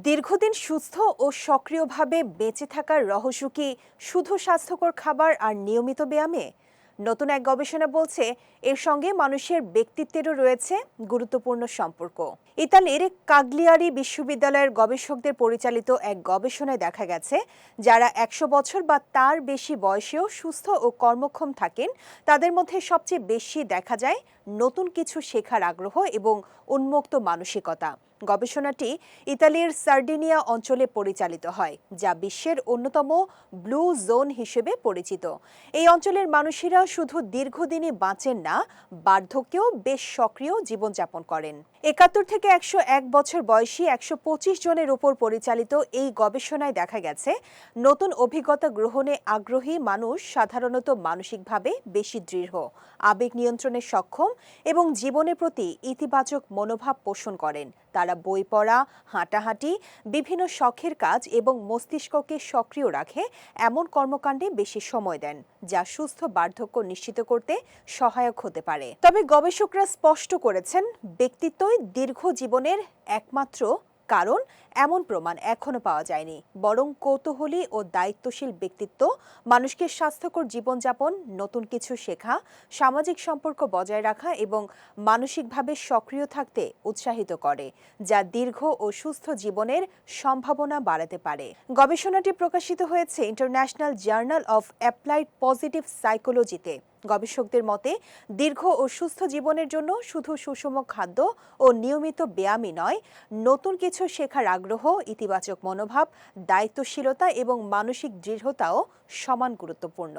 দীর্ঘদিন সুস্থ ও সক্রিয়ভাবে বেঁচে থাকার রহস্য কি শুধু স্বাস্থ্যকর খাবার আর নিয়মিত ব্যায়ামে? নতুন এক গবেষণা বলছে এর সঙ্গে মানুষের ব্যক্তিত্বেরও রয়েছে গুরুত্বপূর্ণ সম্পর্ক। ইতালির কাগলিয়ারি বিশ্ববিদ্যালয়ের গবেষকদের পরিচালিত এক গবেষণায় দেখা গেছে, যারা ১০০ বছর বা তার বেশি বয়সেও সুস্থ ও কর্মক্ষম থাকেন, তাদের মধ্যে সবচেয়ে বেশি দেখা যায় নতুন কিছু শেখার আগ্রহ এবং উন্মুক্ত মানসিকতা। গবেষণাটি ইতালির সার্ডিনিয়া অঞ্চলে পরিচালিত হয়, যা বিশ্বের অন্যতম ব্লু জোন হিসেবে পরিচিত। এই অঞ্চলের মানুষেরা শুধু দীর্ঘদিনে বাঁচেন না, বার্ধক্যেও বেশ সক্রিয় জীবনযাপন করেন। ৭১ থেকে ১০১ বছর বয়সী ১২৫ জনের উপর পরিচালিত এই গবেষণায় দেখা গেছে, নতুন অভিজ্ঞতা গ্রহণে আগ্রহী মানুষ সাধারণত মানসিকভাবে বেশি দৃঢ়, আবেগ নিয়ন্ত্রণে সক্ষম এবং জীবনের প্রতি ইতিবাচক মনোভাব পোষণ করেন। তারা বই পড়া, হাঁটাহাঁটি, বিভিন্ন শখের কাজ এবং মস্তিষ্ককে সক্রিয় রাখে এমন কর্মকাণ্ডে বেশি সময় দেন, যা সুস্থ বার্ধক্য নিশ্চিত করতে সহায়ক হতে পারে। তবে গবেষকরা স্পষ্ট করেছেন, ব্যক্তিত্বই দীর্ঘ জীবনের একমাত্র কারণ এমন প্রমাণ এখনো পাওয়া যায়নি, বরং কৌতূহলী ও দায়িত্বশীল ব্যক্তিত্ব মানুষকে স্বাস্থ্যকর জীবনযাপন, নতুন কিছু শেখা, সামাজিক সম্পর্ক বজায় রাখা এবং মানসিকভাবে সক্রিয় থাকতে উৎসাহিত করে, যা দীর্ঘ ও সুস্থ জীবনের সম্ভাবনা বাড়াতে পারে। গবেষণাটি প্রকাশিত হয়েছে international journal of applied positive সাইকোলজিতে। গবেষকদের মতে, দীর্ঘ ও সুস্থ জীবনের জন্য শুধু সুষম খাদ্য ও নিয়মিত ব্যায়ামই নয়, নতুন কিছু শেখার আগ্রহ, ইতিবাচক মনোভাব, দায়িত্বশীলতা এবং মানসিক দৃঢ়তাও সমান গুরুত্বপূর্ণ।